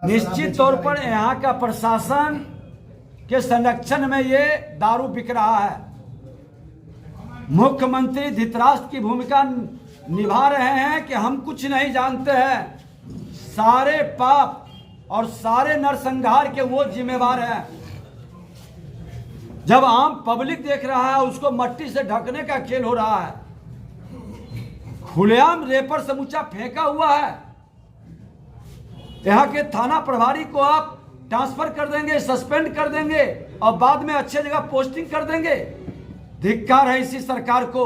निश्चित तौर पर यहाँ का प्रशासन के संरक्षण में ये दारू बिक रहा है। मुख्यमंत्री धृतराष्ट्र की भूमिका निभा रहे हैं कि हम कुछ नहीं जानते हैं, सारे पाप और सारे नरसंहार के वो जिम्मेवार हैं। जब आम पब्लिक देख रहा है उसको मट्टी से ढकने का खेल हो रहा है, खुलेआम रेपर समूचा फेंका हुआ है। यहाँ के थाना प्रभारी को आप ट्रांसफर कर देंगे, सस्पेंड कर देंगे और बाद में अच्छे जगह पोस्टिंग कर देंगे। धिक्कार है इसी सरकार को।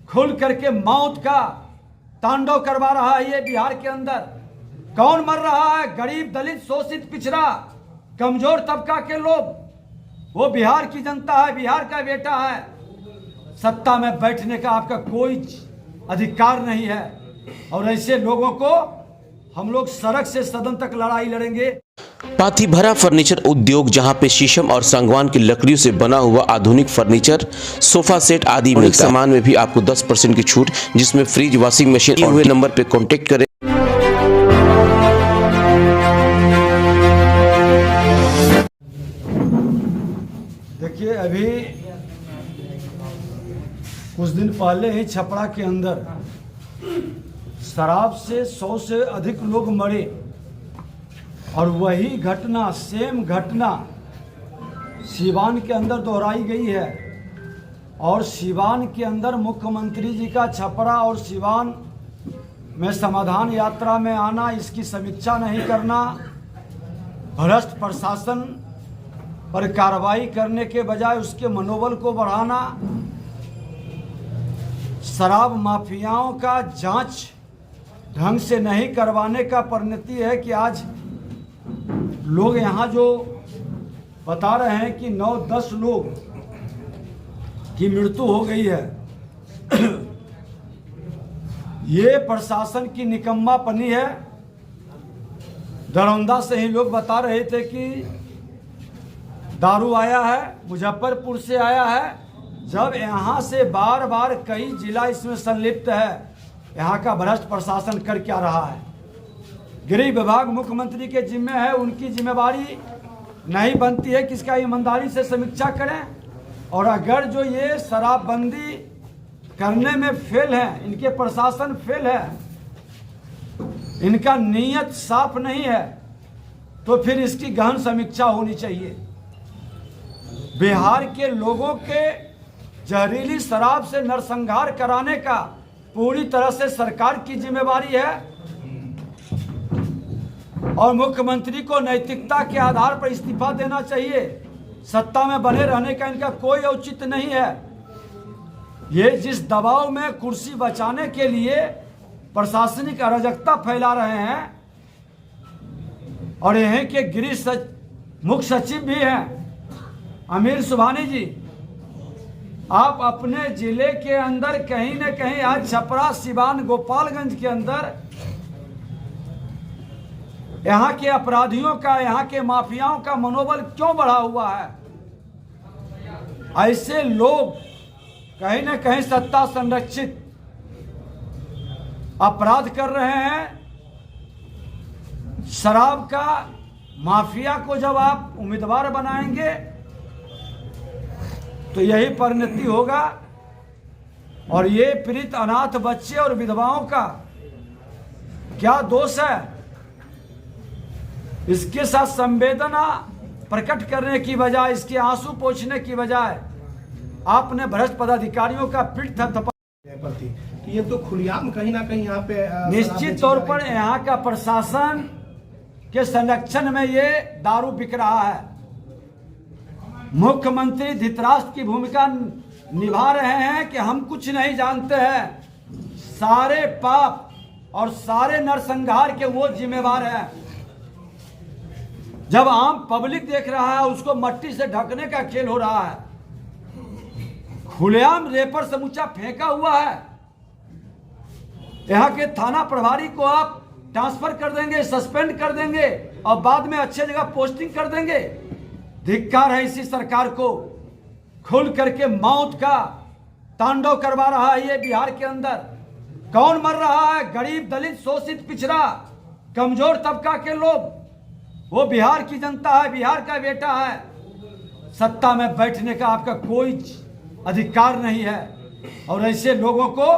खुल करके मौत का तांडव करवा रहा है ये बिहार के अंदर। कौन मर रहा है? गरीब, दलित, शोषित, पिछड़ा, कमजोर तबका के लोग। वो बिहार की जनता है, बिहार का बेटा है। सत्ता में बैठने का आपका कोई अधिकार नहीं है और ऐसे लोगों को हम लोग सड़क से सदन तक लड़ाई लड़ेंगे। पाथी भरा फर्नीचर उद्योग, जहां पे शीशम और सागवान की लकड़ियों से बना हुआ आधुनिक फर्नीचर, सोफा सेट आदि मिलता है। सामान में भी आपको 10% की छूट, जिसमें फ्रिज, वॉशिंग मशीन। हुए नंबर पे कांटेक्ट करें। देखिए, अभी कुछ दिन पहले ही छपरा के अंदर शराब से 100 से अधिक लोग मरे और वही घटना, सेम घटना सीवान के अंदर दोहराई गई है। और सीवान के अंदर मुख्यमंत्री जी का छपरा और सीवान में समाधान यात्रा में आना, इसकी समीक्षा नहीं करना, भ्रष्ट प्रशासन पर कार्रवाई करने के बजाय उसके मनोबल को बढ़ाना, शराब माफियाओं का जांच ढंग से नहीं करवाने का परिणति है कि आज लोग यहाँ जो बता रहे हैं कि 9-10 लोग की मृत्यु हो गई है। ये प्रशासन की निकम्मापनी है। दरौंदा से ही लोग बता रहे थे कि दारू आया है, मुजफ्फरपुर से आया है, जब यहाँ से बार बार कई जिला इसमें संलिप्त है। यहाँ का भ्रष्ट प्रशासन कर क्या रहा है? गृह विभाग मुख्यमंत्री के जिम्मे है, उनकी जिम्मेवारी नहीं बनती है कि इसका ईमानदारी से समीक्षा करें। और अगर जो ये शराबबंदी करने में फेल है, इनके प्रशासन फेल है, इनका नीयत साफ नहीं है, तो फिर इसकी गहन समीक्षा होनी चाहिए। बिहार के लोगों के जहरीली शराब से नरसंहार कराने का पूरी तरह से सरकार की जिम्मेवारी है और मुख्यमंत्री को नैतिकता के आधार पर इस्तीफा देना चाहिए। सत्ता में बने रहने का इनका कोई औचित्य नहीं है। ये जिस दबाव में कुर्सी बचाने के लिए प्रशासनिक अराजकता फैला रहे हैं, और यहीं के गृह मुख्य सचिव भी हैं अमीर सुबहानी जी, आप अपने जिले के अंदर कहीं न कहीं आज छपरा, सिवान, गोपालगंज के अंदर यहाँ के अपराधियों का, यहाँ के माफियाओं का मनोबल क्यों बढ़ा हुआ है? ऐसे लोग कहीं न कहीं सत्ता संरक्षित अपराध कर रहे हैं। शराब का माफिया को जब आप उम्मीदवार बनाएंगे तो यही परिणति होगा। और ये पीड़ित अनाथ बच्चे और विधवाओं का क्या दोष है? इसके साथ संवेदना प्रकट करने की बजाय, इसके आंसू पोंछने की बजाय आपने भ्रष्ट पदाधिकारियों का पीठ थपथपा। ये तो खुलेआम कहीं ना कहीं यहाँ पे निश्चित तौर पर यहाँ का प्रशासन के संरक्षण में ये दारू बिक रहा है। मुख्यमंत्री धृतराष्ट्र की भूमिका निभा रहे हैं कि हम कुछ नहीं जानते हैं, सारे पाप और सारे नरसंहार के वो जिम्मेवार हैं। जब आम पब्लिक देख रहा है उसको मट्टी से ढकने का खेल हो रहा है, खुलेआम रेपर समूचा फेंका हुआ है। यहाँ के थाना प्रभारी को आप ट्रांसफर कर देंगे, सस्पेंड कर देंगे और बाद में अच्छे जगह पोस्टिंग कर देंगे। धिक्कार है इसी सरकार को। खुल करके मौत का तांडव करवा रहा है ये बिहार के अंदर। कौन मर रहा है? गरीब, दलित, शोषित, पिछड़ा, कमजोर तबका के लोग। वो बिहार की जनता है, बिहार का बेटा है। सत्ता में बैठने का आपका कोई अधिकार नहीं है और ऐसे लोगों को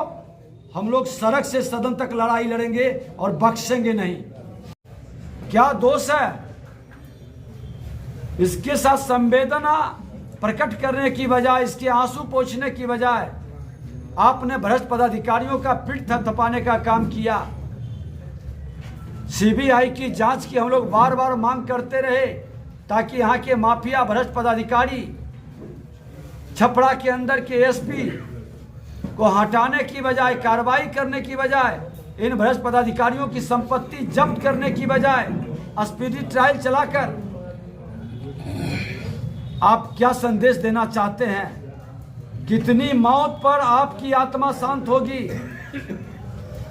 हम लोग सड़क से सदन तक लड़ाई लड़ेंगे और बख्शेंगे नहीं। क्या दोष है? इसके साथ संवेदना प्रकट करने की बजाय, इसके आंसू पोंछने की बजाय आपने भ्रष्ट पदाधिकारियों का पीठ थपथपाने का काम किया। सीबीआई की जांच की हम लोग बार बार मांग करते रहे ताकि यहाँ के माफिया भ्रष्ट पदाधिकारी, छपरा के अंदर के एसपी को हटाने की बजाय, कार्रवाई करने की बजाय, इन भ्रष्ट पदाधिकारियों की संपत्ति जब्त करने की बजाय स्पीडी ट्रायल चलाकर आप क्या संदेश देना चाहते हैं? कितनी मौत पर आपकी आत्मा शांत होगी?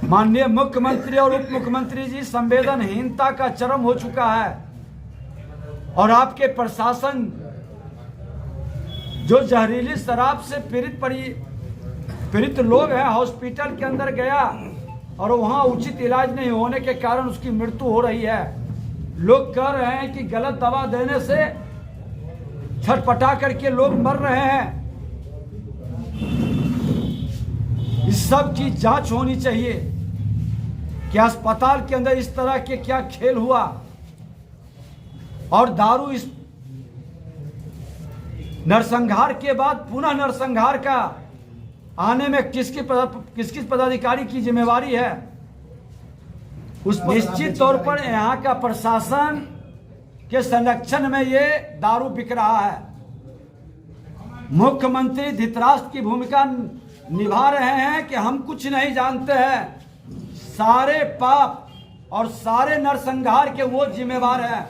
माननीय मुख्यमंत्री और उप मुख्यमंत्री जी, संवेदनहीनता का चरम हो चुका है और आपके प्रशासन जो जहरीली शराब से पीड़ित लोग हैं, हॉस्पिटल के अंदर गया और वहां उचित इलाज नहीं होने के कारण उसकी मृत्यु हो रही है। लोग कह रहे हैं कि गलत दवा देने से छटपटा करके लोग मर रहे हैं। इस सब की जांच होनी चाहिए कि अस्पताल के अंदर इस तरह के क्या खेल हुआ और दारू इस नरसंहार के बाद पुनः नरसंहार का आने में किस किस पदाधिकारी की जिम्मेवारी है? उस निश्चित तौर पर यहाँ का प्रशासन के संरक्षण में ये दारू बिक रहा है। मुख्यमंत्री धृतराष्ट्र की भूमिका निभा रहे हैं कि हम कुछ नहीं जानते हैं, सारे पाप और सारे नरसंहार के वो जिम्मेवार हैं।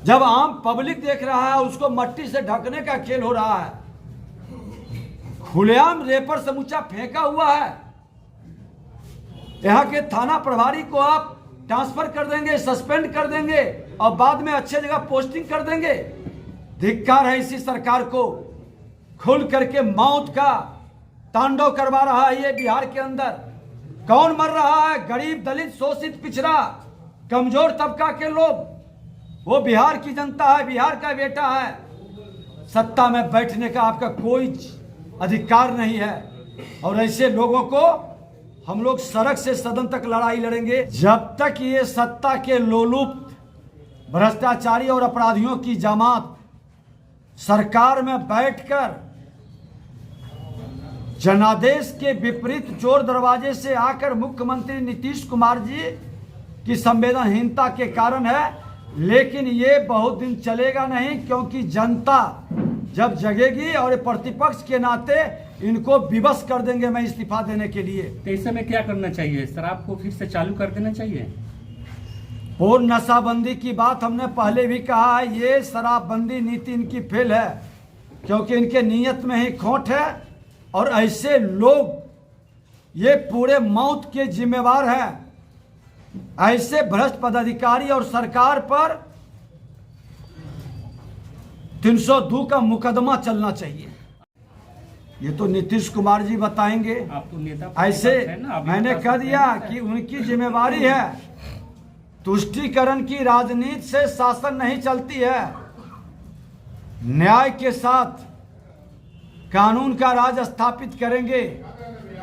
जब आम पब्लिक देख रहा है उसको मट्टी से ढकने का खेल हो रहा है। खुलेआम रेपर समूचा फेंका हुआ है। यहाँ के थाना प्रभारी को आप ट्रांसफर कर देंगे, सस्पेंड कर देंगे और बाद में अच्छे जगह पोस्टिंग कर देंगे। धिक्कार है इसी सरकार को। खुल करके मौत का तांडव करवा रहा है ये बिहार के अंदर। कौन मर रहा है? गरीब, दलित, शोषित, पिछड़ा, कमजोर तबका के लोग। वो बिहार की जनता है, बिहार का बेटा है। सत्ता में बैठने का आपका कोई अधिकार नहीं है और ऐसे लोगों को हम लोग सड़क से सदन तक लड़ाई लड़ेंगे जब तक ये सत्ता के लोलुप्त भ्रष्टाचारी और अपराधियों की जमात सरकार में बैठकर जनादेश के विपरीत चोर दरवाजे से आकर मुख्यमंत्री नीतीश कुमार जी की संवेदनहीनता के कारण है। लेकिन ये बहुत दिन चलेगा नहीं, क्योंकि जनता जब जगेगी और प्रतिपक्ष के नाते इनको विवश कर देंगे मैं इस्तीफा देने के लिए। तो इस समय क्या करना चाहिए? शराब को फिर से चालू कर देना चाहिए? पूर्ण नशाबंदी की बात हमने पहले भी कहा है। ये शराबबंदी नीति इनकी फेल है, क्योंकि इनके नीयत में ही खोट है और ऐसे लोग ये पूरे मौत के जिम्मेवार हैं। ऐसे भ्रष्ट पदाधिकारी और सरकार पर 302 का मुकदमा चलना चाहिए। ये तो नीतीश कुमार जी बताएंगे। आप तो नेता ऐसे है ना, मैंने कह दिया कि उनकी जिम्मेवारी है। तुष्टीकरण की राजनीति से शासन नहीं चलती है। न्याय के साथ कानून का राज स्थापित करेंगे।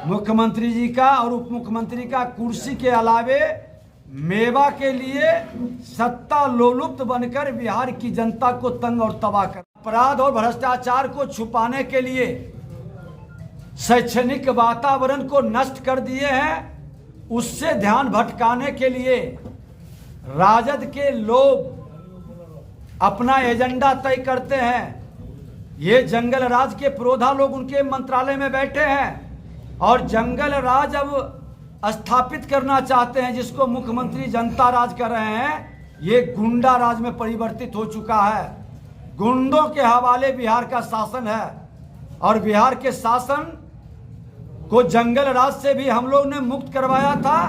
मुख्यमंत्री जी का और उप मुख्यमंत्री का कुर्सी के अलावे मेवा के लिए सत्ता लोलुप्त बनकर बिहार की जनता को तंग और तबाह कर, अपराध और भ्रष्टाचार को छुपाने के लिए शैक्षणिक वातावरण को नष्ट कर दिए हैं। उससे ध्यान भटकाने के लिए राजद के लोग अपना एजेंडा तय करते हैं। ये जंगल राज के पुरोधा लोग उनके मंत्रालय में बैठे हैं और जंगल राज अब स्थापित करना चाहते हैं, जिसको मुख्यमंत्री जनता राज कर रहे हैं। ये गुंडा राज में परिवर्तित हो चुका है। गुंडों के हवाले बिहार का शासन है और बिहार के शासन को जंगल राज से भी हम लोग ने मुक्त करवाया था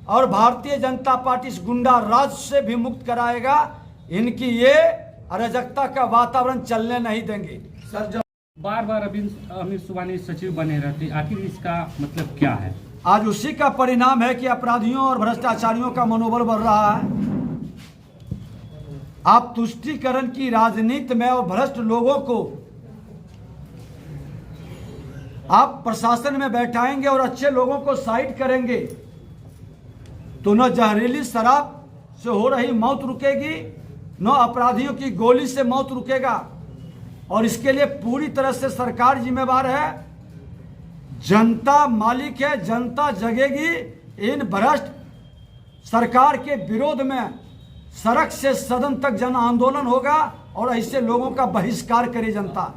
और भारतीय जनता पार्टी इस गुंडा राज से भी मुक्त कराएगा। इनकी ये अराजकता का वातावरण चलने नहीं देंगे। सर, जब बार बार अमित सुबहानी सचिव बने रहते, आखिर इसका मतलब क्या है? आज उसी का परिणाम है कि अपराधियों और भ्रष्टाचारियों का मनोबल बढ़ रहा है। आप तुष्टीकरण की राजनीति में और भ्रष्ट लोगों को आप प्रशासन में बैठाएंगे और अच्छे लोगों को साइड करेंगे तो न जहरीली शराब से हो रही मौत रुकेगी, न अपराधियों की गोली से मौत रुकेगा। और इसके लिए पूरी तरह से सरकार जिम्मेवार है। जनता मालिक है, जनता जगेगी। इन भ्रष्ट सरकार के विरोध में सड़क से सदन तक जन आंदोलन होगा और ऐसे लोगों का बहिष्कार करे जनता।